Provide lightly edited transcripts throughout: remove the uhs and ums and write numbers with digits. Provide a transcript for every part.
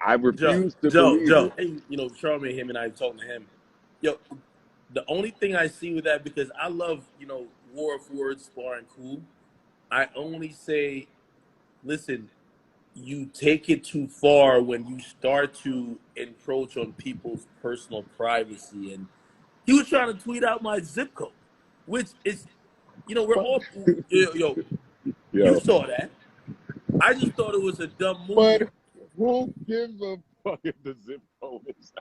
I refuse to believe Joe, it. and, you know, Charlamagne, him and I talking to him. Yo, the only thing I see with that, because I love, you know, war of words, sparring, cool. I only say, listen, you take it too far when you start to encroach on people's personal privacy. And he was trying to tweet out my zip code, which is, you know, we're all, yo, you Yo, saw that. I just thought it was a dumb move. but who gives a fuck if the zip code is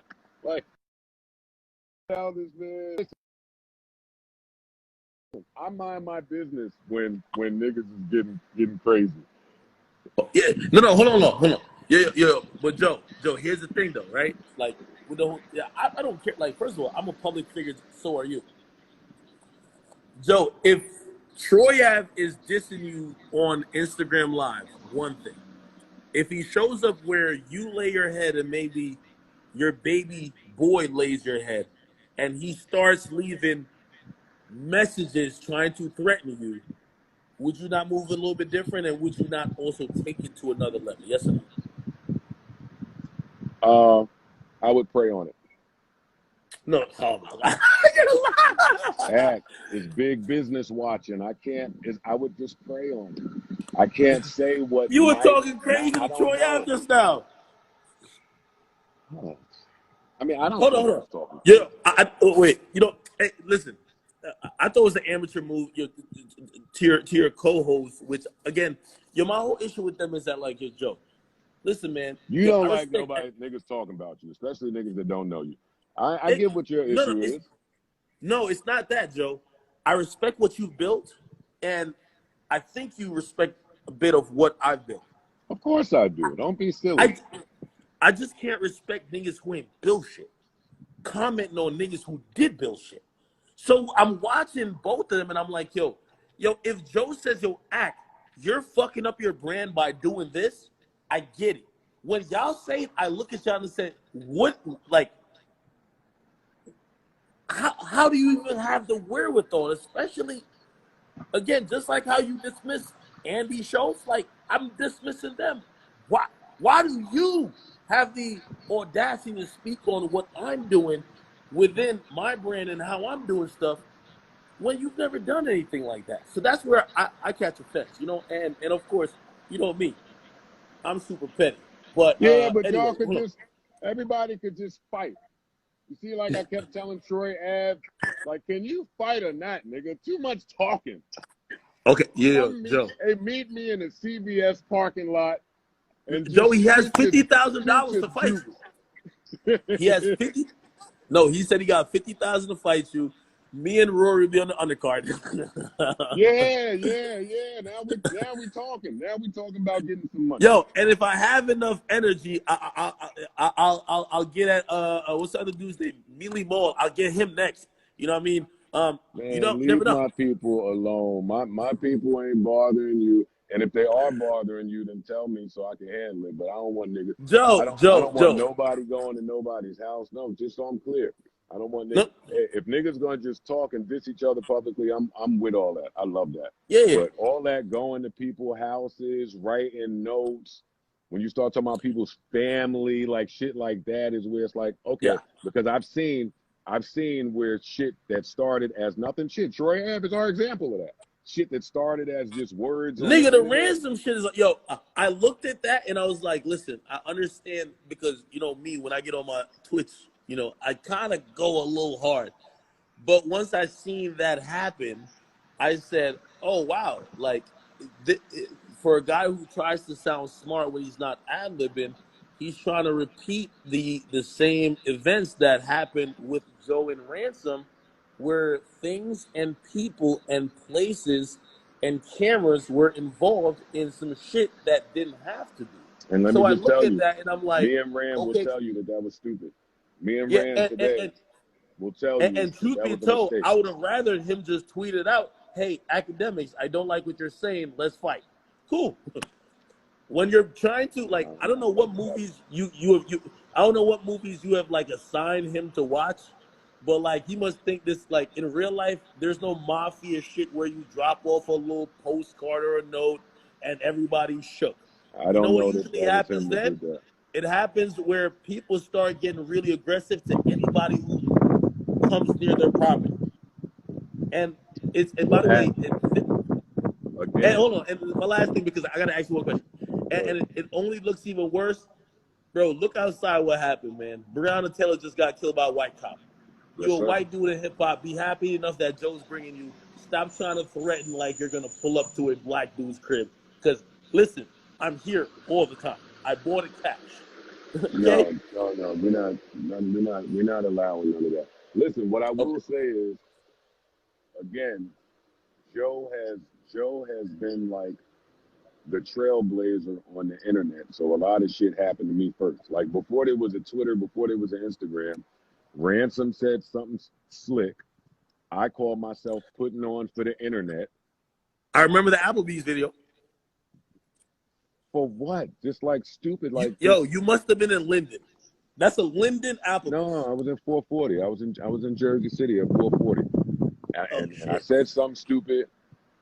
like how this man? Listen, I mind my business when niggas is getting crazy. Yeah, no, hold on. Yeah. But Joe, here's the thing though, right? Like, with the whole, yeah, I don't care. Like, first of all, I'm a public figure, so are you, Joe. If Troy Ave is dissing you on Instagram Live, one thing. If he shows up where you lay your head and maybe your baby boy lays your head, and he starts leaving messages trying to threaten you, would you not move a little bit different, and would you not also take it to another level? Yes or no? I would pray on it. No, oh my God. That is big business watching. I would just pray on it. I can't say what You were talking crazy to Troy Ave just now. I mean, I don't Hold on. talking. Yeah, wait. You know, hey, listen. I thought it was an amateur move to your co-host, which again, my whole issue with them is that, like, your Joe. Listen, man. You don't like nobody niggas talking about you, especially niggas that don't know you. I get what your issue is. No, it's not that, Joe. I respect what you've built, and I think you respect a bit of what I've built. Of course I do. Don't be silly. I just can't respect niggas who ain't built shit. Commenting on niggas who did build shit. So I'm watching both of them, and I'm like, yo, if Joe says, yo, Act, you're fucking up your brand by doing this, I get it. When y'all say it, I look at y'all and say, what, like, how do you even have the wherewithal? Especially, again, just like how you dismiss Andy Schultz, like, I'm dismissing them. Why do you have the audacity to speak on what I'm doing within my brand and how I'm doing stuff when you've never done anything like that? So that's where I catch offense, you know, and of course, you know me, I'm super petty. But yeah, but anyway, y'all could everybody could just fight. You see, like I kept telling Troy Ave, like, can you fight or not, nigga? Too much talking. Okay, yeah, Joe. Hey, meet me in the CVS parking lot. And Joe, he has $50,000 to fight you. He has 50. No, he said he got 50,000 to fight you. Me and Rory be on the undercard. Yeah. Now we talking. Now we talking about getting some money. Yo, and if I have enough energy, I'll get at what's the other dude's name? Mealy Mall. I'll get him next. You know what I mean? Man, you know, leave never know. my people alone. My people ain't bothering you. And if they are bothering you, then tell me so I can handle it. But I don't want niggas. I don't want nobody going to nobody's house. No, just so I'm clear. I don't want niggas. If niggas gonna just talk and diss each other publicly, I'm with all that. I love that. Yeah. But all that going to people's houses, writing notes, when you start talking about people's family, like shit like that is where it's like, okay, because I've seen where shit that started as nothing. Shit, Troy Ave is our example of that. Shit that started as just words. Nigga, the ransom shit is like, yo, I looked at that and I was like, listen, I understand because, you know, me, when I get on my Twitch, you know, I kind of go a little hard. But once I seen that happen, I said, oh, wow. Like, for a guy who tries to sound smart when he's not ad-libbing, he's trying to repeat the same events that happened with Joe and Ransom, where things and people and places and cameras were involved in some shit that didn't have to be. And let so me I just look tell at you, that and I'm like, me and Rand will tell you that was stupid. Me and Rand today will tell you. And truth be told, I would have rather him just tweet it out. Hey, Akademiks, I don't like what you're saying. Let's fight. Cool. When you're trying to, like, I don't know what movies I don't know what movies you have like assigned him to watch. But, like, he must think this, like, in real life, there's no mafia shit where you drop off a little postcard or a note and everybody's shook. I don't know what usually happens then? it happens where people start getting really aggressive to anybody who comes near their property. And and by the way, and hold on, and my last thing, because I gotta ask you one question, and it only looks even worse, bro. Look outside, what happened, man? Breonna Taylor just got killed by a white cop. You're a white dude in hip hop. Be happy enough that Joe's bringing you. Stop trying to threaten like you're gonna pull up to a black dude's crib. Because listen, I'm here all the time. I bought it cash. Okay? No, we're not allowing none of that. Listen, what I will say is, again, Joe has been like the trailblazer on the internet. So a lot of shit happened to me first. Like before there was a Twitter, before there was an Instagram, Ransom said something slick. I called myself putting on for the internet. I remember the Applebee's video. For what? Just like stupid. Like you must have been in Linden. That's a Linden Applebee's. No, I was in 440. I was in Jersey City at 440. And I said something stupid,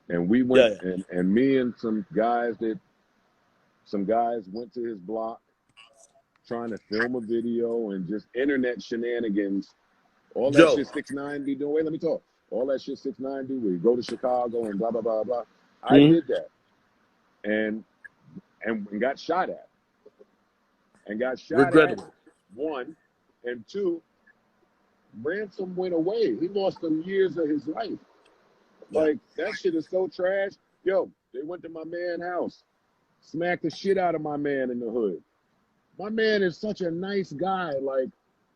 and we went and me and some guys went to his block trying to film a video and just internet shenanigans. All that shit 6ix9ine be doing. Wait, let me talk. All that shit 6ix9ine do. We go to Chicago and blah blah blah blah. I did that, and got shot at. And got shot at, one, and two, Ransom went away. He lost some years of his life. Like, that shit is so trash. Yo, they went to my man's house, smacked the shit out of my man in the hood. My man is such a nice guy. Like,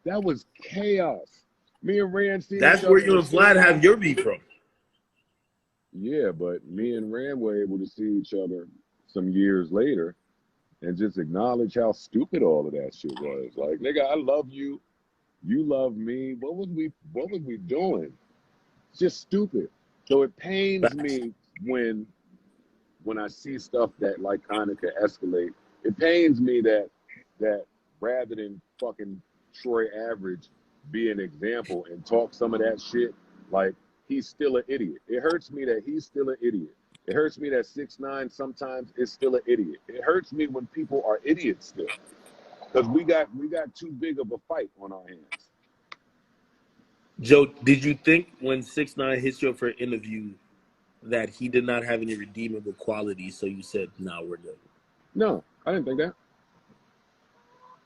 that was chaos. Me and Rand see That's where you and Vlad have your beef from. Yeah, but me and Rand were able to see each other some years later and just acknowledge how stupid all of that shit was. Like, nigga, I love you. You love me. What was we doing? It's just stupid. So it pains me when I see stuff that like kind of could escalate. It pains me that rather than fucking Troy Average be an example and talk some of that shit, like he's still an idiot. It hurts me that he's still an idiot. It hurts me that 6ix9ine sometimes is still an idiot. It hurts me when people are idiots still, because we got too big of a fight on our hands. Joe, did you think when 6ix9ine hit you up for an interview that he did not have any redeemable qualities, so you said, "Nah, we're good"? No, I didn't think that.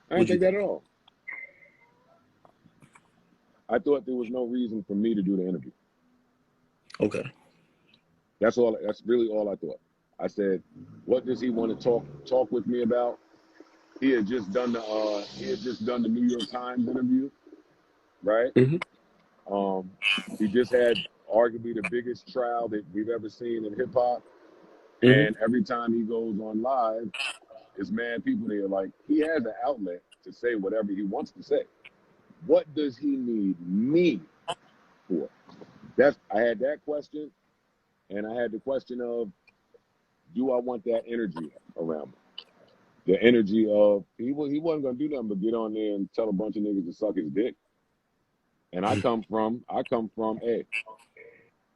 I didn't think that at all. I thought there was no reason for me to do the interview. Okay. That's all. That's really all I thought. I said, "What does he want to talk with me about?" He had just done the New York Times interview, right? Mm-hmm. He just had arguably the biggest trial that we've ever seen in hip hop, and every time he goes on live, there's mad people there. Like, he has an outlet to say whatever he wants to say. What does he need me for? I had that question. And I had the question of, do I want that energy around me? The energy of, he wasn't going to do nothing but get on there and tell a bunch of niggas to suck his dick. And I come from, hey,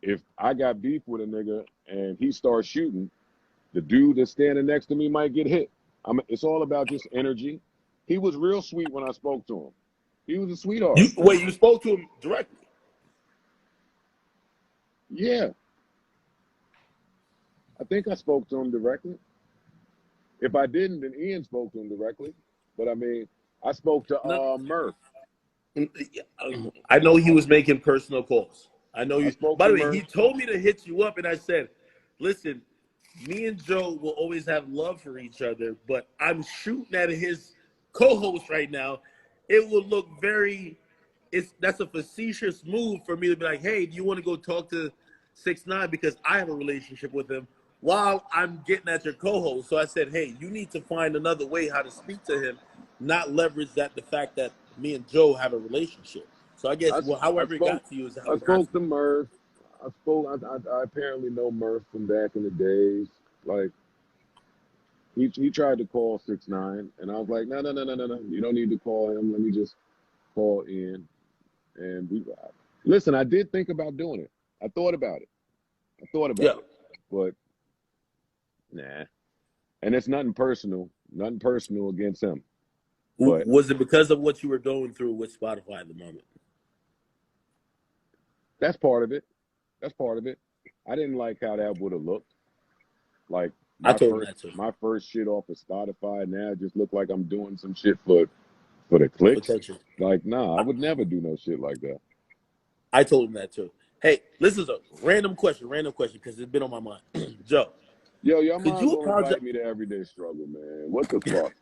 if I got beef with a nigga and he starts shooting, the dude that's standing next to me might get hit. It's all about just energy. He was real sweet when I spoke to him. He was a sweetheart. You spoke to him directly? Yeah. I think I spoke to him directly. If I didn't, then Ian spoke to him directly. But I mean, I spoke to Murph. I know he was making personal calls. I know you. By the way, Murph. He told me to hit you up, and I said, "Listen, me and Joe will always have love for each other, but I'm shooting at his co-host right now. It will look that's a facetious move for me to be like, hey, do you want to go talk to 6ix9ine because I have a relationship with him while I'm getting at your co-host?" So I said, hey, you need to find another way how to speak to him, not leverage the fact that me and Joe have a relationship. So I guess however it got to you is how I spoke to Murph. I apparently know Murph from back in the days. Like, he tried to call 6ix9ine, and I was like, no. You don't need to call him. Let me just call Ian. And listen, I did think about doing it. I thought about it. It. But nah. And it's nothing personal against him. But was it because of what you were going through with Spotify at the moment? that's part of it. That's part of it. I didn't like how that would have looked. Like my first shit off of Spotify, now it just looked like I'm doing some shit for the clicks. Potential. Like, nah, I would never do no shit like that. I told him that too. Hey, this is a random question, because it's been on my mind. Joe. Yo, your mom gonna invite me to Everyday Struggle, man. What the fuck?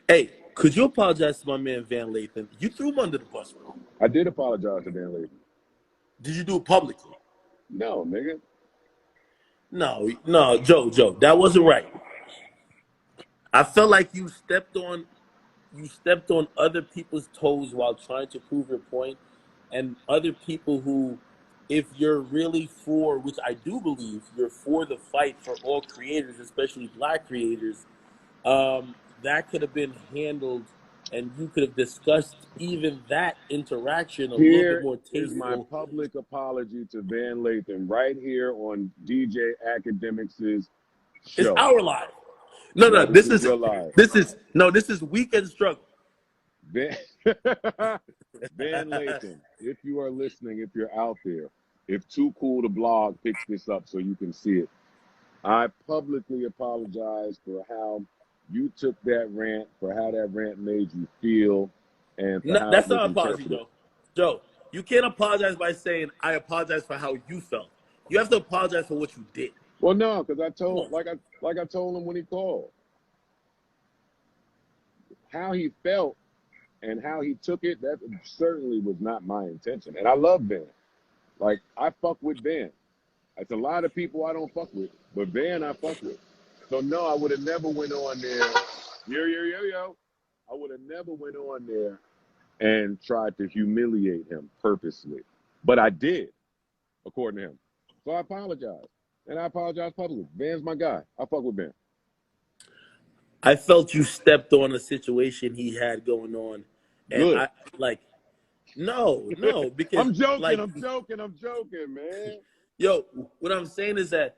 Hey, could you apologize to my man Van Lathan? You threw him under the bus, bro. I did apologize to Van Lathan. Did you do it publicly? No, nigga. No, Joe, that wasn't right. I felt like you stepped on other people's toes while trying to prove your point, and other people who, if you're really for, which I do believe, you're for the fight for all creators, especially Black creators, that could have been handled, and you could have discussed even that interaction a little bit more tasteful. Here is my public apology to Van Lathan right here on DJ Akademiks' show. It's our live. No, this is your live. This is Weekend Struggle. Van Lathan, if you are listening, if you're out there, if Too Cool to Blog picks this up so you can see it, I publicly apologize for how you took that rant, for how that rant made you feel, and for how that's not an apology, though. Joe, you can't apologize by saying I apologize for how you felt. You have to apologize for what you did. Well, no, because I told I told him when he called, how he felt and how he took it. That certainly was not my intention, and I love Ben. Like, I fuck with Ben. It's a lot of people I don't fuck with, but Ben I fuck with. So no, I would have never went on there. Yo. I would have never went on there and tried to humiliate him purposely, but I did, according to him. So I apologize. And I apologize publicly. Ben's my guy. I fuck with Ben. I felt you stepped on a situation he had going on. And good. I, like, no, because I'm joking, man. Yo, what I'm saying is that,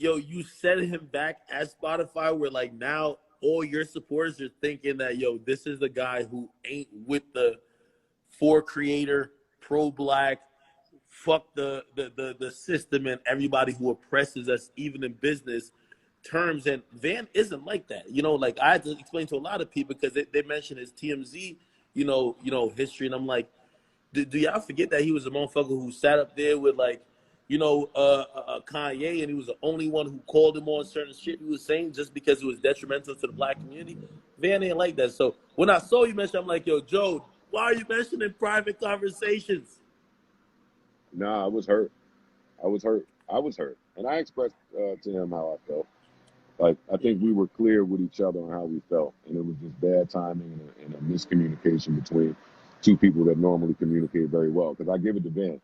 you set him back at Spotify where, like, now all your supporters are thinking that, this is the guy who ain't with the for creator, pro-Black, fuck the system and everybody who oppresses us, even in business terms. And Van isn't like that. Like, I had to explain to a lot of people because they mentioned his TMZ, history. And I'm like, do y'all forget that he was a motherfucker who sat up there with, like, Kanye, and he was the only one who called him on certain shit he was saying just because it was detrimental to the Black community? Van ain't like that. So when I saw you mention, I'm like, yo, Joe, why are you mentioning private conversations? Nah, I was hurt. And I expressed to him how I felt. Like, I think we were clear with each other on how we felt. And it was just bad timing and a miscommunication between two people that normally communicate very well. Because I give it to Ben.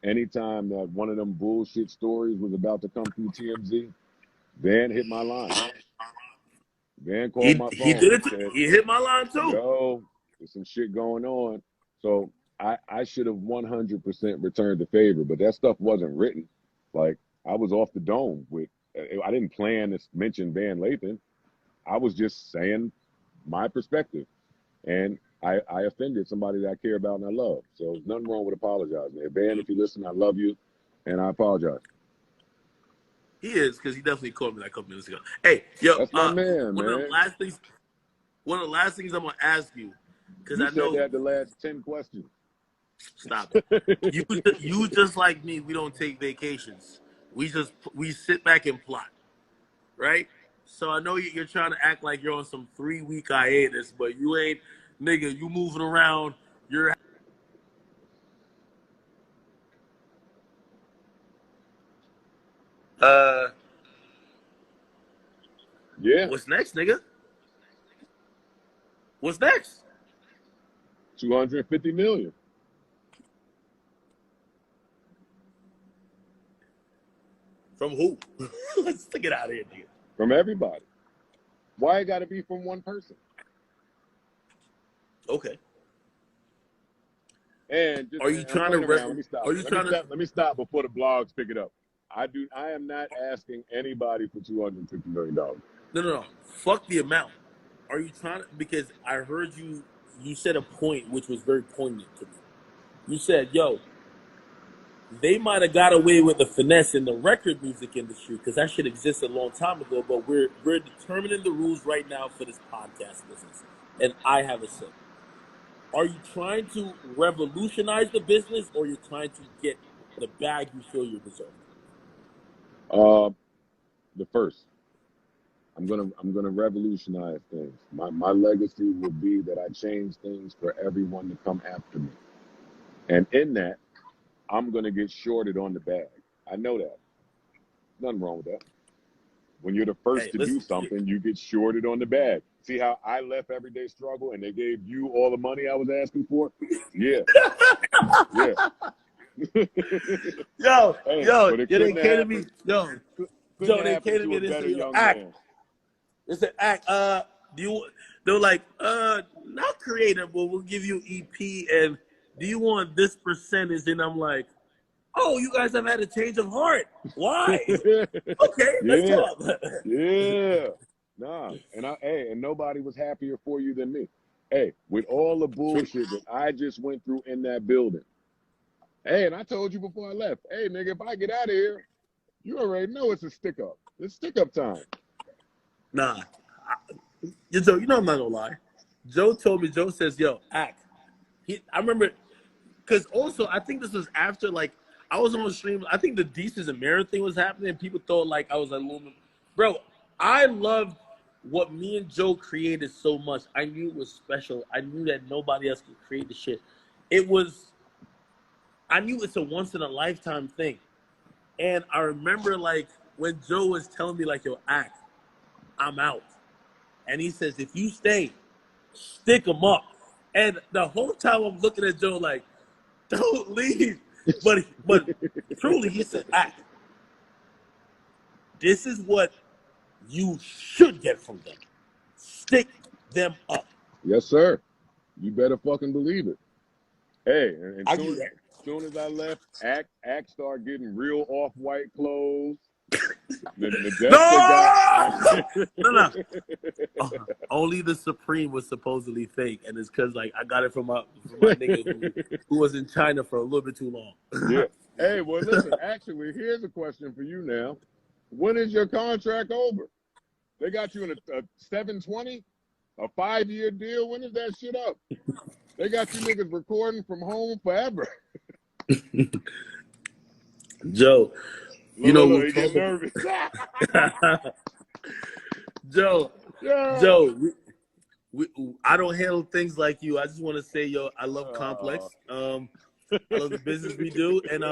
Anytime that one of them bullshit stories was about to come through TMZ, Van hit my line. Van called my phone. He did it. He hit my line too. Yo, there's some shit going on. So I should have 100% returned the favor, but that stuff wasn't written. Like, I was off the dome with. I didn't plan to mention Van Lathan. I was just saying my perspective, and I offended somebody that I care about and I love. So there's nothing wrong with apologizing. Van, if you listen, I love you, and I apologize. He is, because he definitely called me like a couple minutes ago. Hey, yo, that's my man, one man. of the last things I'm gonna ask you, because I know you said that the last 10 questions. Stop it. You just like me. We don't take vacations. We sit back and plot, right? So I know you're trying to act like you're on some 3-week hiatus, but you ain't, nigga. You moving around. You're yeah. What's next, nigga? What's next? 250 million. From who? Let's get out of here, nigga. From everybody. Why it got to be from one person? Okay. And just, are you trying to? Let me stop. Let me stop before the blogs pick it up. I am not asking anybody for $250 million. No. Fuck the amount. are you trying to, because I heard you said a point which was very poignant to me. You said, yo, they might have got away with the finesse in the record music industry because that shit existed a long time ago, but we're determining the rules right now for this podcast business. And I have a say. Are you trying to revolutionize the business, or you're trying to get the bag you feel you deserve? The first. I'm gonna revolutionize things. My legacy will be that I change things for everyone to come after me. And in that, I'm gonna get shorted on the bag. I know that. Nothing wrong with that. When you're the first to do something, you get shorted on the bag. See how I left Everyday Struggle and they gave you all the money I was asking for? Yeah. Yeah. Yo, they came to me. Joe, they came to me and they said, yo, Act. They said, Act, they were like, not creative, but we'll give you EP, and do you want this percentage? And I'm like, oh, you guys have had a change of heart. Why? Okay, let's talk. Yeah. Nah. And nobody was happier for you than me. Hey, with all the bullshit that I just went through in that building. Hey, and I told you before I left, hey, nigga, if I get out of here, you already know it's a stick-up. It's stick-up time. Nah. Joe, you know I'm not gonna lie. Joe says, yo, Act. I remember, because also, I think this was after, like, I was on the stream. I think the Deeces and Mara thing was happening, and people thought, like, I was a little... Bro, I loved what me and Joe created so much. I knew it was special. I knew that nobody else could create the shit. I knew it's a once-in-a-lifetime thing. And I remember, like, when Joe was telling me, like, yo, Act, I'm out. And he says, if you stay, stick them up. And the whole time I'm looking at Joe like, don't leave. But truly, he said, Act, this is what you should get from them. Stick them up. Yes, sir. You better fucking believe it. Hey, and soon as I left, Act started getting real off-white clothes. No. Only the Supreme was supposedly fake, and it's because, like, I got it from my nigga who was in China for a little bit too long. Yeah. Hey, well, listen. Actually, here's a question for you now. When is your contract over? They got you in a 720, a 5-year deal. When is that shit up? They got you niggas recording from home forever. Joe. You know, you get nervous. Joe, I don't handle things like you. I just want to say, yo, I love Complex. I love the business we do, and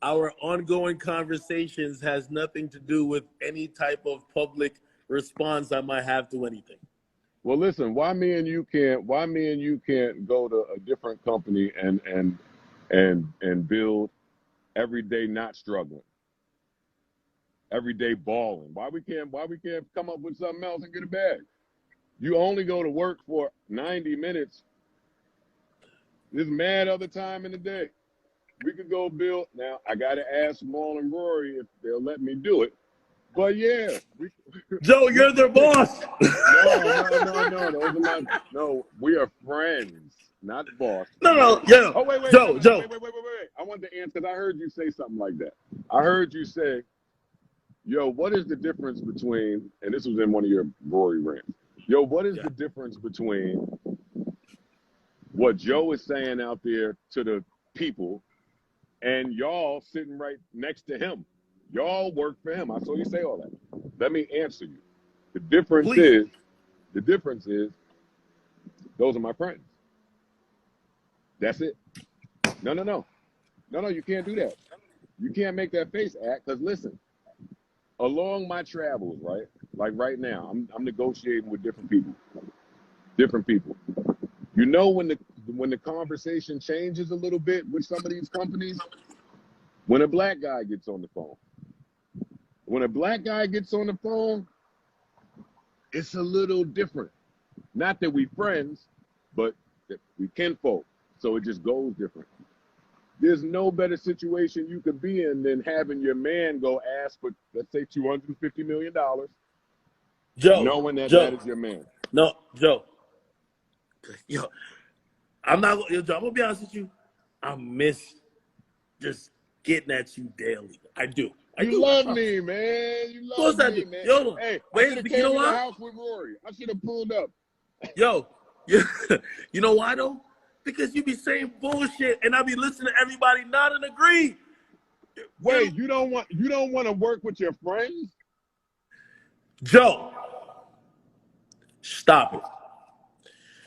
our ongoing conversations has nothing to do with any type of public response I might have to anything. Well, listen, why me and you can't go to a different company and build everyday not struggling? Everyday balling. Why we can't come up with something else and get a bag? You only go to work for 90 minutes. There's mad other time in the day. We could go build. Now I gotta ask Maul and Rory if they'll let me do it. But yeah, Joe, you're their boss. No. Those are not. No, we are friends, not boss. No. Yeah. Oh wait. Joe. Wait. I wanted to answer because I heard you say something like that. I heard you say, yo, what is the difference between, and this was in one of your Rory rants, yo, what is the difference between what Joe is saying out there to the people and y'all sitting right next to him? Y'all work for him. I saw you say all that. Let me answer you. The difference is, those are my friends. That's it. No, you can't do that. You can't make that face, Act, because listen, along my travels, right? Like right now, I'm negotiating with different people. You know when the conversation changes a little bit with some of these companies? When a black guy gets on the phone. When a black guy gets on the phone, it's a little different. Not that we friends, but that we kinfolk. So it just goes different. There's no better situation you could be in than having your man go ask for, let's say, $250 million, Joe, knowing that is your man. No, Joe. Yo, I'm not. Yo, Joe, I'm gonna be honest with you. I miss just getting at you daily. I do. You love me, man. You Of course love I me, do. man. Yo, Hey, I should wait. have You came know to the why? house with Rory. I should have pulled up. Yo, you know why though? Because you be saying bullshit, and I be listening to everybody nod and agree. Wait, you don't want to work with your friends? Joe, stop it.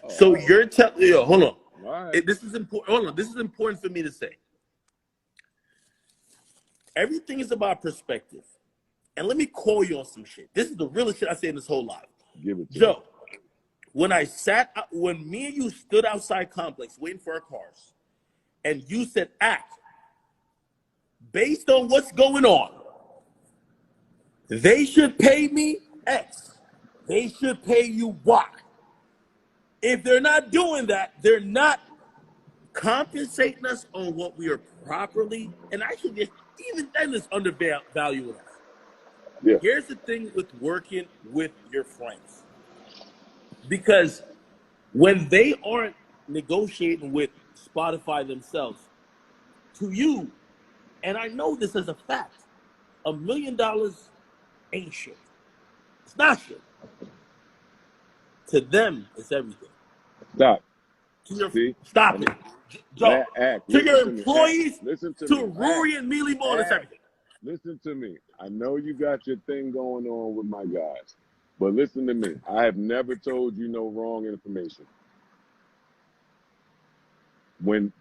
Oh, so right. You're telling, yo, hold on. Right. This is important. Hold on. This is important for me to say. Everything is about perspective. And let me call you on some shit. This is the realest shit I say in this whole life. Give it to Joe, when me and you stood outside Complex waiting for our cars, and you said, act, based on what's going on, they should pay me X. They should pay you Y. If they're not doing that, they're not compensating us on what we are properly, and actually, even then, it's undervaluing us. Yeah. Here's the thing with working with your friends. Because when they aren't negotiating with Spotify themselves, to you, and I know this as a fact, $1 million ain't shit. It's not shit. To them, it's everything. Stop. Stop it. Joe, to your employees, to Rory and Mealy Moore, it's everything. Listen to me. I know you got your thing going on with my guys, but listen to me. I have never told you no wrong information. When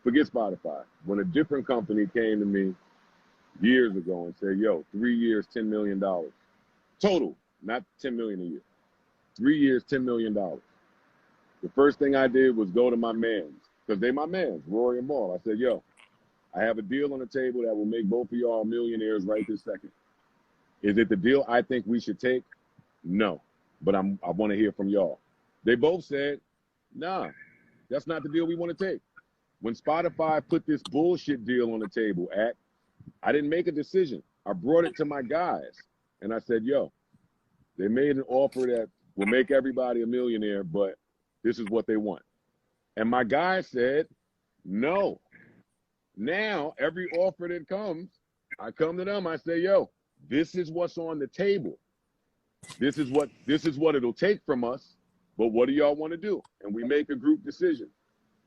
forget Spotify, when a different company came to me years ago and said, yo, 3 years, $10 million. Total, not $10 million a year. 3 years, $10 million. The first thing I did was go to my mans, because they my mans, Rory and Maul. I said, yo, I have a deal on the table that will make both of y'all millionaires right this second. Is it the deal I think we should take? No, but I want to hear from y'all. They both said, nah, that's not the deal we want to take. When Spotify put this bullshit deal on the table, I didn't make a decision. I brought it to my guys, and I said, yo, they made an offer that will make everybody a millionaire, but this is what they want. And my guys said, no. Now, every offer that comes, I come to them, I say, yo, this is what's on the table. This is what it'll take from us, but what do y'all want to do? And we make a group decision.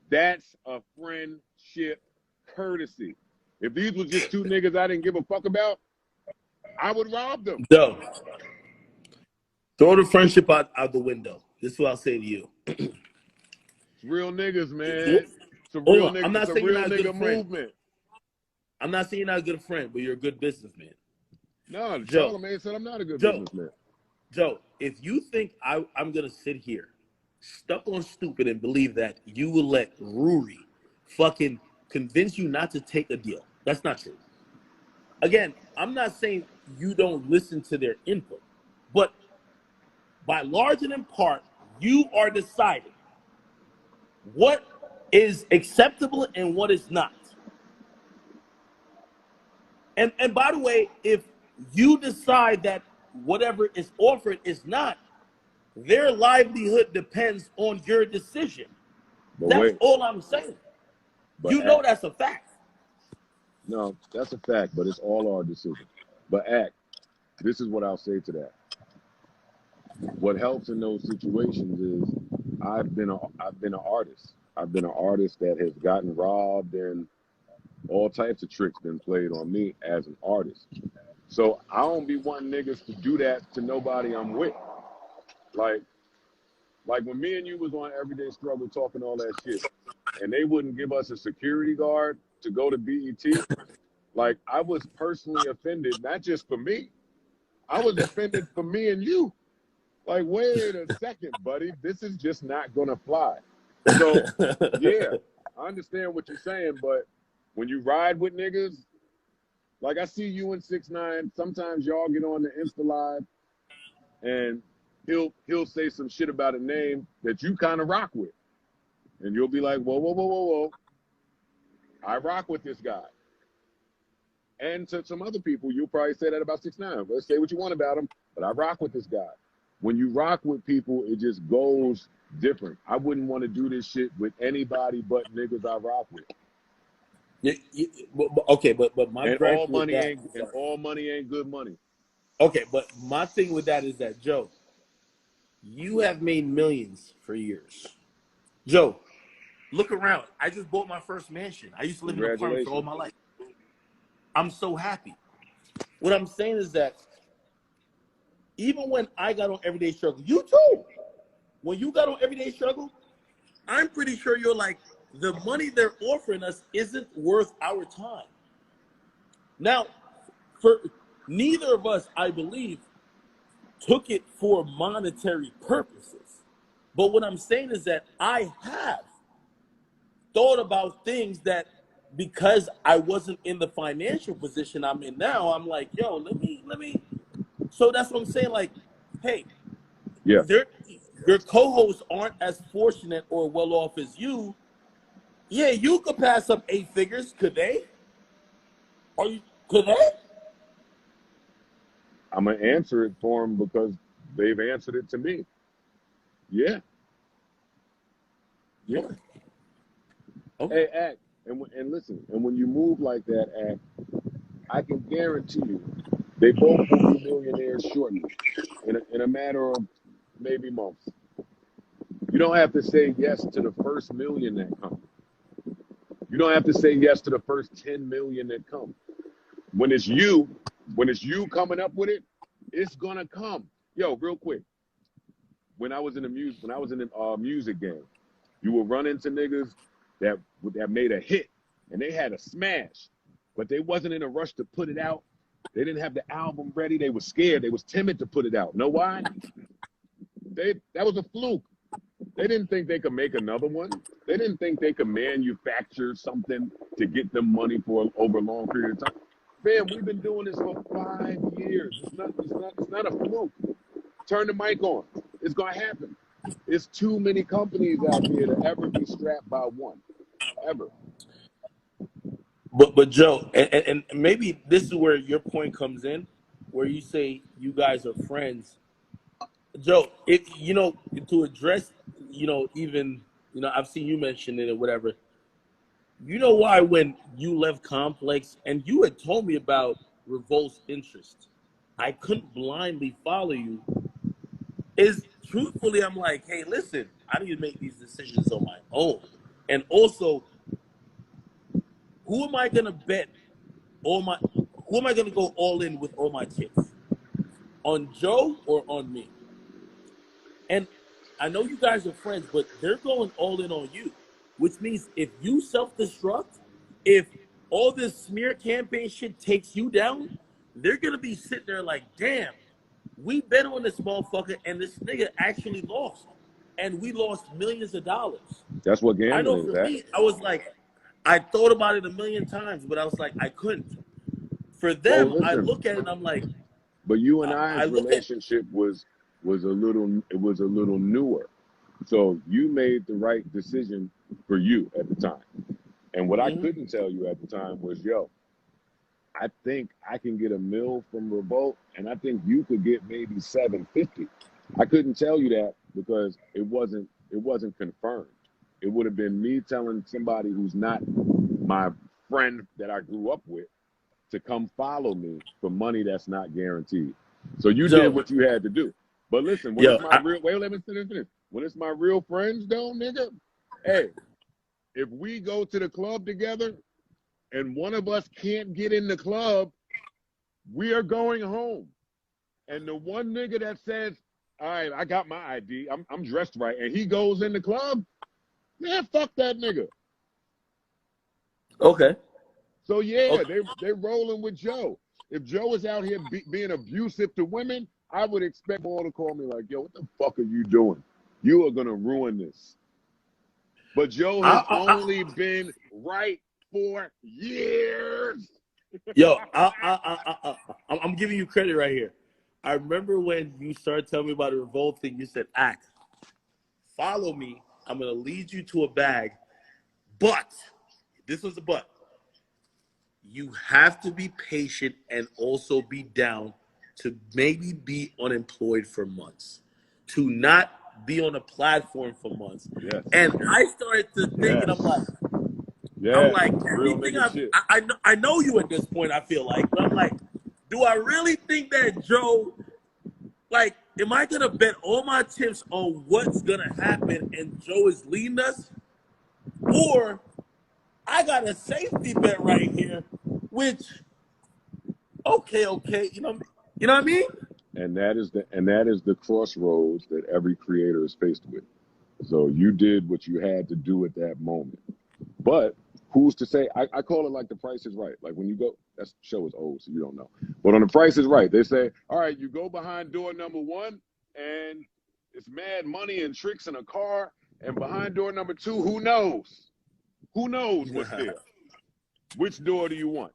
That's a friendship courtesy. If these were just two niggas I didn't give a fuck about, I would rob them. Yo, throw the friendship out the window. This is what I'll say to you. It's real niggas, man. It's a real nigga. I'm not saying you're not a good friend. Movement. I'm not saying you're not a good friend, but you're a good businessman. No, Charlamagne said I'm not a good businessman. Joe, if you think I'm going to sit here stuck on stupid and believe that you will let Rory fucking convince you not to take a deal, that's not true. Again, I'm not saying you don't listen to their input, but by large and in part, you are deciding what is acceptable and what is not. And by the way, if you decide that whatever is offered is not, their livelihood depends on your decision. That's all I'm saying. You know that's a fact. No, that's a fact, but it's all our decision. But this is what I'll say to that. What helps in those situations is I've been an artist. I've been an artist that has gotten robbed and all types of tricks been played on me as an artist. So I don't be wanting niggas to do that to nobody I'm with. Like when me and you was on Everyday Struggle talking all that shit, and they wouldn't give us a security guard to go to BET, like I was personally offended, not just for me. I was offended for me and you. Like, wait a second, buddy. This is just not going to fly. So, yeah, I understand what you're saying, but when you ride with niggas, like I see you and 6ix9ine, sometimes y'all get on the Insta Live and he'll say some shit about a name that you kind of rock with. And you'll be like, whoa, whoa, whoa, whoa, whoa. I rock with this guy. And to some other people, you'll probably say that about 6ix9ine. Let's say what you want about him, but I rock with this guy. when you rock with people, it just goes different. I wouldn't want to do this shit with anybody but niggas I rock with. Okay, but my and gripe all with money that ain't and all money ain't good money. Okay, but my thing with that is that, Joe, you have made millions for years. Joe, look around. I just bought my first mansion. I used to live in an apartment for all my life. I'm so happy. What I'm saying is that even when I got on Everyday Struggle, you too, when you got on Everyday Struggle, I'm pretty sure you're like, the money they're offering us isn't worth our time. Now, for neither of us, I believe, took it for monetary purposes. But what I'm saying is that I have thought about things that, because I wasn't in the financial position I'm in now, I'm like, yo, let me. So that's what I'm saying. Like, hey, yeah, your co-hosts aren't as fortunate or well off as you. Yeah, you could pass up 8 figures. Could they? Could they? I'm gonna answer it for them because they've answered it to me. Yeah. Yeah. Okay. Hey, Act, and listen, and when you move like that, Act, I can guarantee you, they both will be millionaires shortly, in a matter of maybe months. You don't have to say yes to the first million that come. You don't have to say yes to the first 10 million that come. When it's you coming up with it, it's gonna come. Yo, real quick. When I was in the music game, you would run into niggas that made a hit and they had a smash, but they wasn't in a rush to put it out. They didn't have the album ready. They were scared. They was timid to put it out. Know why? That was a fluke. They didn't think they could make another one. They didn't think they could manufacture something to get them money for over a long period of time. Man, we've been doing this for 5 years. It's not a fluke. Turn the mic on. It's gonna happen. It's too many companies out there to ever be strapped by one, ever. But Joe, and maybe this is where your point comes in, where you say you guys are friends. Joe, to address, even, I've seen you mention it or whatever. You know why when you left Complex and you had told me about Revolt's interest, I couldn't blindly follow you. Is truthfully, I'm like, hey, listen, I need to make these decisions on my own. And also, who am I gonna bet who am I gonna go all in with all my chips? On Joe or on me? And I know you guys are friends, but they're going all in on you, which means if you self-destruct, if all this smear campaign shit takes you down, they're gonna be sitting there like, damn, we bet on this motherfucker and this nigga actually lost. And we lost millions of dollars. That's what I know gambling for is at. me, I was like, I thought about it a million times, but I was like, I couldn't. For them, Well, I listen, look at it and I'm like, but you and I I's look at relationship was a little newer. So you made the right decision for you at the time. And what I couldn't tell you at the time was, yo, I think I can get $1 million from Revolt, and I think you could get maybe 750. I couldn't tell you that because it wasn't confirmed. It would have been me telling somebody who's not my friend that I grew up with to come follow me for money that's not guaranteed. So you did what you had to do. But listen, when it's my real let me finish. When it's my real friends though, nigga, hey, if we go to the club together and one of us can't get in the club, we are going home. And the one nigga that says, all right, I got my ID, I'm dressed right, and he goes in the club, man, fuck that nigga. Okay. So yeah, they rolling with Joe. If Joe is out here being abusive to women, I would expect them all to call me like, yo, what the fuck are you doing? You are going to ruin this. But Joe has only been right for years. Yo, I'm giving you credit right here. I remember when you started telling me about the Revolt thing, you said, Act, follow me. I'm going to lead you to a bag. But, this was the but. You have to be patient and also be down to maybe be unemployed for months. to not be on a platform for months. Yes. And I started to think, and I'm like, real everything nigga shit. I know you at this point, I feel like, but I'm like, do I really think that Joe, like, am I going to bet all my chips on what's going to happen and Joe is leading us? Or I got a safety bet right here, which, okay, you know what I mean? And that is the crossroads that every creator is faced with. So you did what you had to do at that moment. But who's to say? I call it like The Price is Right. Like when you go, that show is old, so you don't know. But on The Price is Right, they say, all right, you go behind door number 1, and it's mad money and tricks in a car. And behind door number 2, who knows? Who knows what's there? Which door do you want?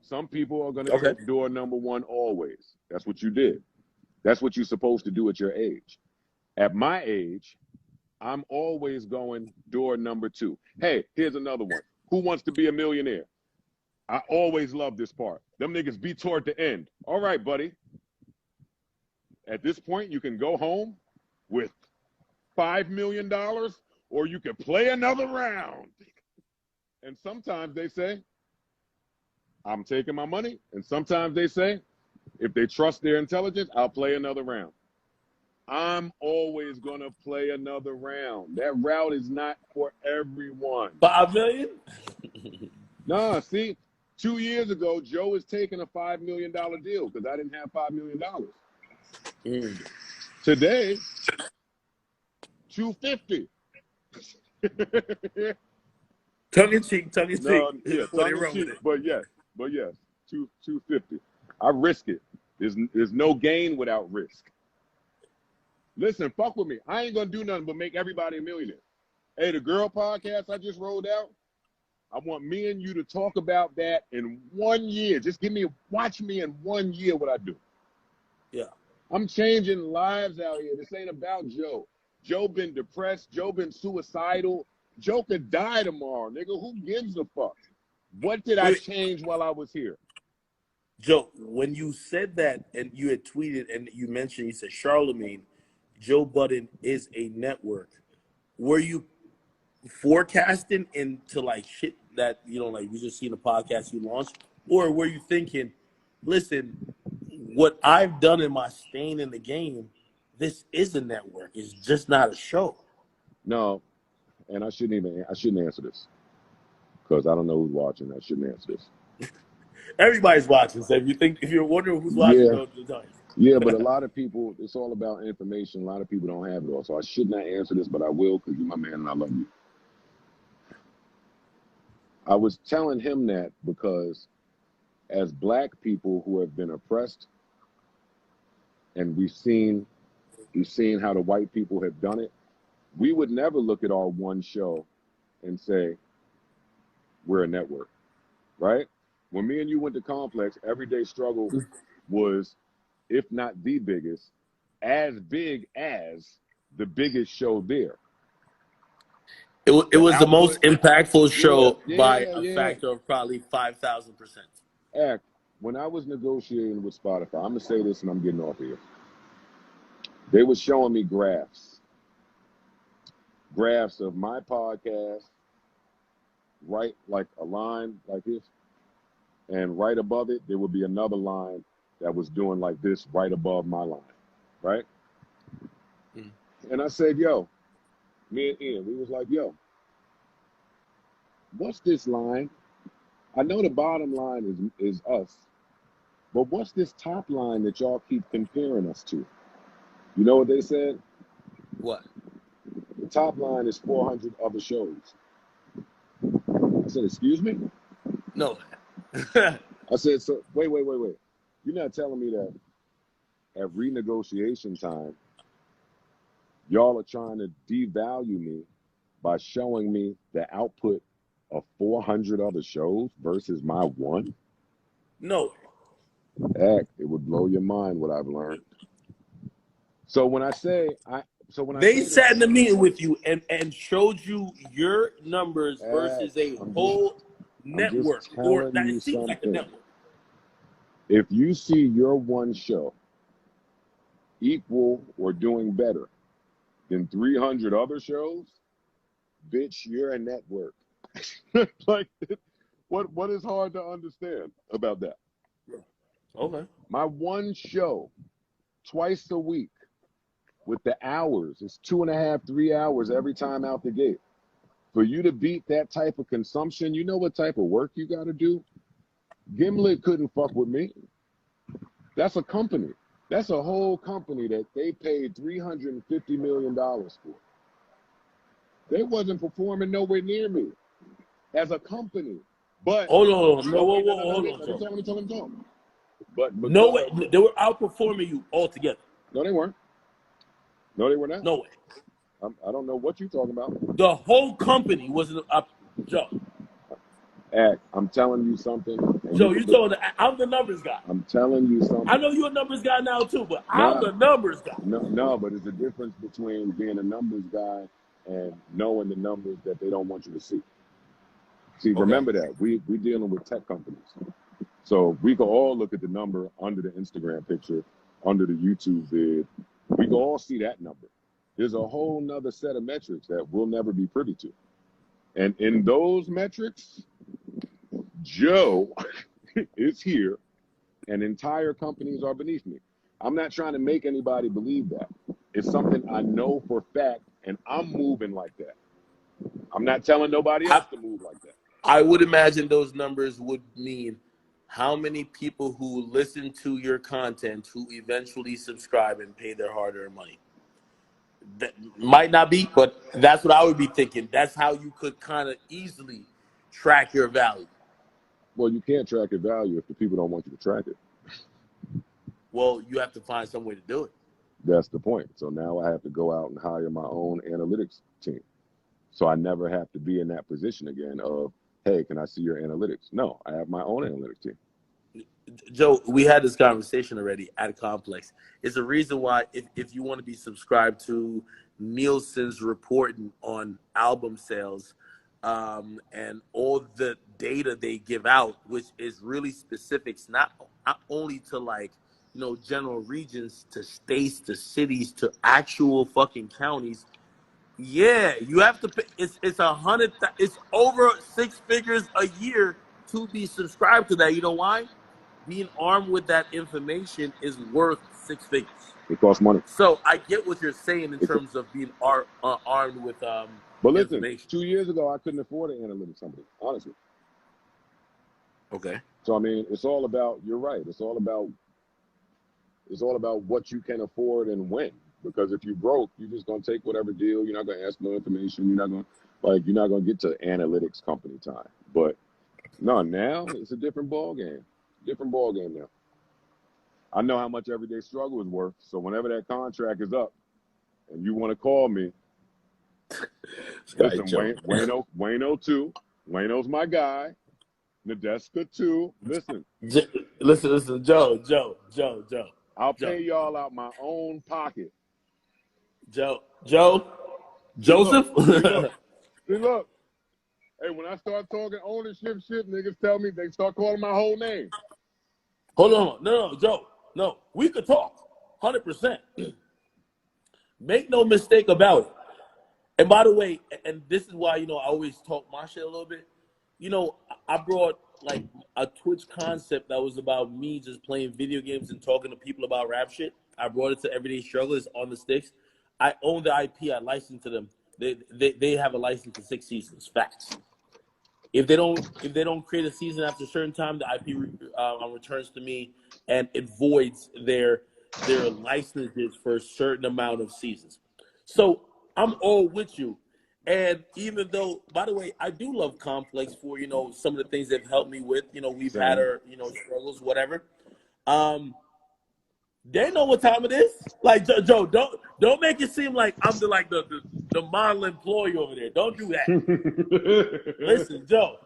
Some people are going to take door number 1 always. That's what you did. That's what you're supposed to do at your age. At my age, I'm always going door number 2. Hey, here's another one. Who wants to be a millionaire? I always love this part. Them niggas be toward the end. All right, buddy. At this point, you can go home with $5 million, or you can play another round. And sometimes they say, I'm taking my money. And sometimes they say, if they trust their intelligence, I'll play another round. I'm always going to play another round. That route is not for everyone. $5 million? Nah, see, 2 years ago, Joe was taking a $5 million deal because I didn't have $5 million. Today, $250. Tongue in cheek. No, yeah, tongue in cheek, but yes, $250. I risk it. There's no gain without risk. Listen, fuck with me. I ain't gonna do nothing but make everybody a millionaire. Hey, the girl podcast I just rolled out, I want me and you to talk about that in 1 year. Just watch me in 1 year what I do. Yeah. I'm changing lives out here. This ain't about Joe. Joe been depressed. Joe been suicidal. Joe could die tomorrow, nigga. Who gives a fuck? What did I change while I was here? Joe, when you said that and you had tweeted and you mentioned, you said Charlamagne, Joe Budden is a network. Were you forecasting into like shit that, you know, like we just seen the podcast you launched? Or were you thinking, listen, what I've done in my staying in the game, this is a network. It's just not a show. No, and I shouldn't answer this because I don't know who's watching. I shouldn't answer this. Everybody's watching. So if you're wondering who's watching, don't tell you. Yeah, but a lot of people, it's all about information. A lot of people don't have it all. So I should not answer this, but I will because you're my man and I love you. I was telling him that because as black people who have been oppressed, and we've seen how the white people have done it, we would never look at our one show and say, we're a network, right? When me and you went to Complex, Everyday Struggle was, if not the biggest, as big as the biggest show there. It was the most impactful show by a factor of probably 5,000%. When I was negotiating with Spotify, I'm going to say this and I'm getting off here. They were showing me graphs of my podcast, right, like a line like this, and right above it, there would be another line that was doing like this right above my line, right? And I said, yo, me and Ian, we was like, yo, what's this line? I know the bottom line is us, but what's this top line that y'all keep comparing us to? You know what they said? What? The top line is 400 other shows. I said, excuse me? No. I said, so wait. You're not telling me that at renegotiation time, y'all are trying to devalue me by showing me the output of 400 other shows versus my one? No. Heck, it would blow your mind what I've learned. So when I say they sat in the meeting with you and showed you your numbers versus a whole network, or that it seems like a network. If you see your one show equal or doing better than 300 other shows, bitch, you're a network. Like, what is hard to understand about that? Okay. My one show, twice a week, with the hours, it's 2.5, 3 hours every time out the gate. For you to beat that type of consumption, you know what type of work you got to do? Gimlet couldn't fuck with me. That's a company. That's a whole company that they paid $350 million for. They wasn't performing nowhere near me as a company. But hold on, no, hold on. But no way, they were outperforming you altogether. No, they weren't. No, they were not. No way. I don't know what you're talking about. The whole company wasn't up, Joe. I'm telling you something. Joe, you told I'm the numbers guy. I'm telling you something. I know you're a numbers guy now too, but I'm the numbers guy. No, but there's a difference between being a numbers guy and knowing the numbers that they don't want you to see. See, remember that. We're dealing with tech companies. So we can all look at the number under the Instagram picture, under the YouTube vid. We can all see that number. There's a whole nother set of metrics that we'll never be privy to. And in those metrics, Joe is here and entire companies are beneath me. I'm not trying to make anybody believe that. It's something I know for a fact, and I'm moving like that. I'm not telling nobody else to move like that. I would imagine those numbers would mean how many people who listen to your content who eventually subscribe and pay their hard-earned money. That might not be, but that's what I would be thinking. That's how you could kind of easily track your value. Well, you can't track your value if the people don't want you to track it. Well, you have to find some way to do it. That's the point. So now I have to go out and hire my own analytics team. So I never have to be in that position again of, hey, can I see your analytics? No, I have my own analytics team. Joe, we had this conversation already at Complex. It's a reason why if you want to be subscribed to Nielsen's reporting on album sales and all the data they give out, which is really specifics, not only to like, you know, general regions, to states, to cities, to actual fucking counties. Yeah, you have to pay. It's over 6 figures a year to be subscribed to that. You know why? Being armed with that information is worth 6 figures. It costs money. So I get what you're saying in terms of being armed with but listen, information. 2 years ago, I couldn't afford an analytics company, honestly. Okay. So I mean, it's all about. You're right. It's all about what you can afford and when. Because if you broke, you're just gonna take whatever deal. You're not gonna ask no information. You're not gonna get to analytics company time. But no, now it's a different ball game. Different ball game now. I know how much everyday struggle is worth. So whenever that contract is up, and you want to call me, listen, Wayno 2, Wayno's my guy. Nadeska 2. Listen, Joe. I'll pay y'all out my own pocket. Joseph. See, look. Hey, when I start talking ownership shit, niggas tell me, they start calling my whole name. Hold on. No, Joe. No, we could talk 100%. Make no mistake about it. And by the way, and this is why, you know, I always talk my shit a little bit. You know, I brought like a Twitch concept that was about me just playing video games and talking to people about rap shit. I brought it to Everyday Strugglers on the Sticks. I own the IP. I licensed to them. They have a license for 6 seasons. Facts. If they don't create a season after a certain time, the IP returns to me, and it voids their licenses for a certain amount of seasons. So I'm all with you. And even though, by the way, I do love Complex for, you know, some of the things they've helped me with. You know, we've had our, you know, struggles, whatever. They know what time it is. Like, Joe, don't make it seem like I'm the model employee over there. Don't do that. Listen, Joe,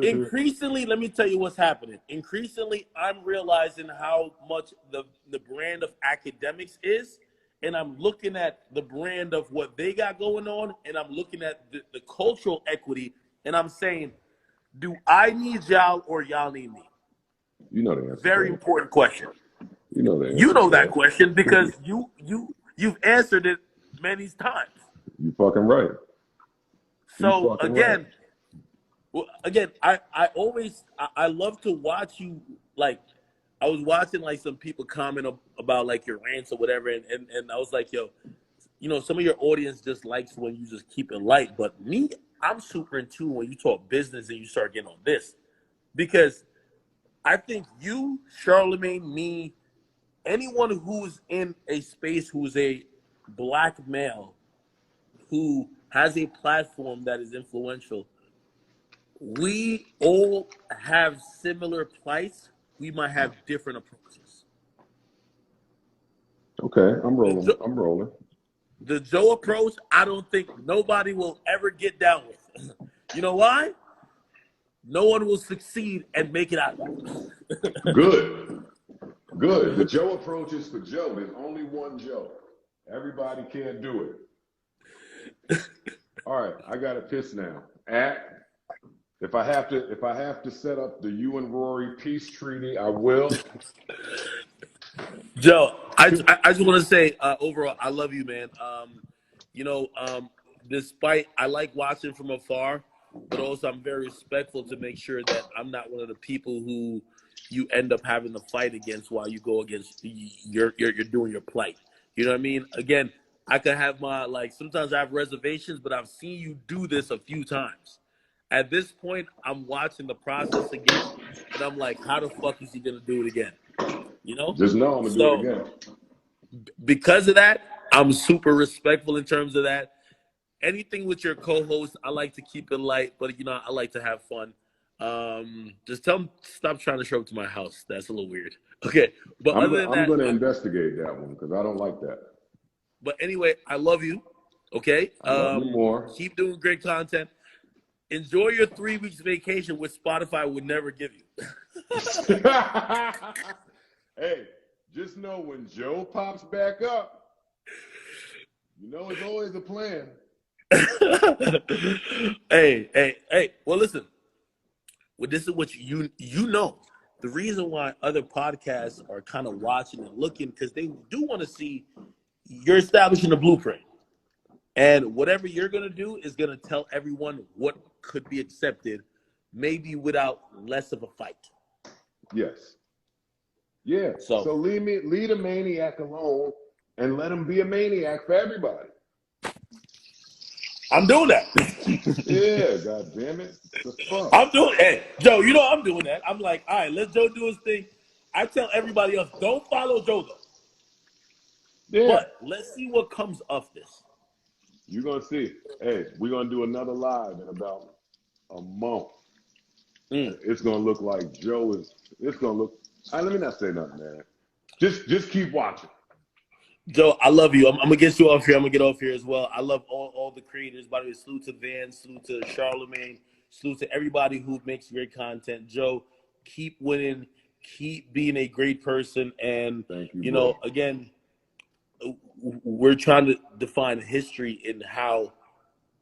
increasingly, let me tell you what's happening. Increasingly, I'm realizing how much the brand of Akademiks is, and I'm looking at the brand of what they got going on, and I'm looking at the cultural equity, and I'm saying, do I need y'all or y'all need me? You know the answer. Very important question. You know the answer. You know that question because you've answered it many times. You fucking right. So again, I love to watch you. Like, I was watching like some people comment about like your rants or whatever, and I was like, yo, you know, some of your audience just likes when you just keep it light, but me, I'm super in tune when you talk business and you start getting on this, because I think you, Charlamagne, me, anyone who's in a space who's a black male who has a platform that is influential, we all have similar plights. We might have different approaches. Okay, I'm rolling. The Joe approach, I don't think nobody will ever get down with. You know why? No one will succeed and make it out. Good. The Joe approach is for Joe. There's only one Joe. Everybody can't do it. All right, I got to piss now. If I have to set up the you and Rory peace treaty, I will. Joe, I just want to say, overall, I love you, man. Despite I like watching from afar, but also I'm very respectful to make sure that I'm not one of the people who you end up having to fight against while you go against you're doing your plight. You know what I mean? Again, I could have sometimes I have reservations, but I've seen you do this a few times. At this point, I'm watching the process again, and I'm like, how the fuck is he gonna do it again? You know? Just know I'm gonna do it again. Because of that, I'm super respectful in terms of that. Anything with your co-host, I like to keep it light, but I like to have fun. Just tell them stop trying to show up to my house. That's a little weird. Okay, but I'm going to investigate that one because I don't like that. But anyway, I love you. Okay, I love you more. Keep doing great content. Enjoy your 3 weeks vacation, which Spotify would never give you. Hey, just know when Joe pops back up, you know it's always a plan. Hey. Well, listen. Well, this is what you know. The reason why other podcasts are kind of watching and looking, because they do want to see you're establishing a blueprint. And whatever you're going to do is going to tell everyone what could be accepted, maybe without less of a fight. Yes. Yeah. So leave a maniac alone and let him be a maniac for everybody. I'm doing that. Yeah, God damn it. I'm doing it. Hey, Joe, you know I'm doing that. I'm like, all right, let Joe do his thing. I tell everybody else, don't follow Joe, though. Yeah. But let's see what comes of this. You're going to see. Hey, we're going to do another live in about a month. It's going to look like Joe is, it's going to look, let me not say nothing, man. Just keep watching. Joe, I love you. I'm going to get you off here. I'm going to get off here as well. I love all the creators. By the way, salute to Van, salute to Charlamagne, salute to everybody who makes great content. Joe, keep winning, keep being a great person. And, you know, again, we're trying to define history in how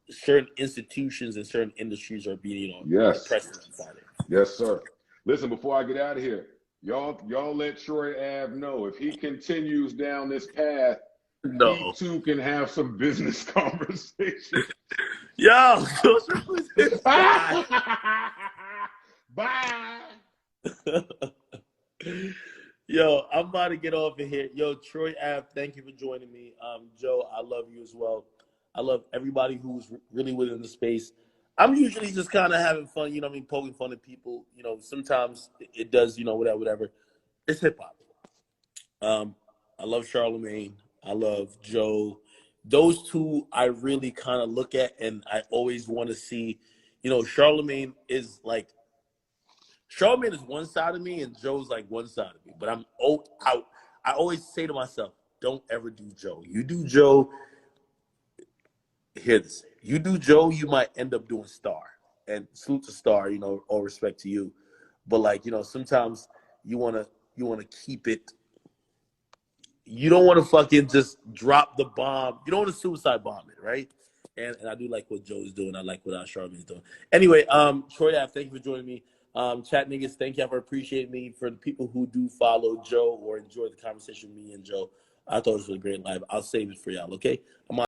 certain institutions and certain industries are being, precedent inside it. Yes, sir. Listen, before I get out of here, y'all let Troy Ave know if he continues down this path, he too can have some business conversation. Yo, bye. Yo, I'm about to get off of here. Yo, Troy Ave, thank you for joining me. Joe, I love you as well. I love everybody who's really within the space. I'm usually just kind of having fun, you know what I mean, poking fun at people. You know, sometimes it does, you know, whatever. It's hip-hop. I love Charlamagne. I love Joe. Those two I really kind of look at, and I always want to see, you know, Charlamagne is one side of me, and Joe's like one side of me. But I always say to myself, don't ever do Joe. You do Joe, hear this. You do Joe, you might end up doing Star. And salute to Star, you know, all respect to you. But like, you know, sometimes you wanna keep it. You don't want to fucking just drop the bomb. You don't want to suicide bomb it, right? And I do like what Joe's doing. I like what Charlamagne's doing. Anyway, Troy Ave, thank you for joining me. Chat niggas, thank y'all for appreciating me. For the people who do follow Joe or enjoy the conversation with me and Joe, I thought this was a great live. I'll save it for y'all, okay? I'm on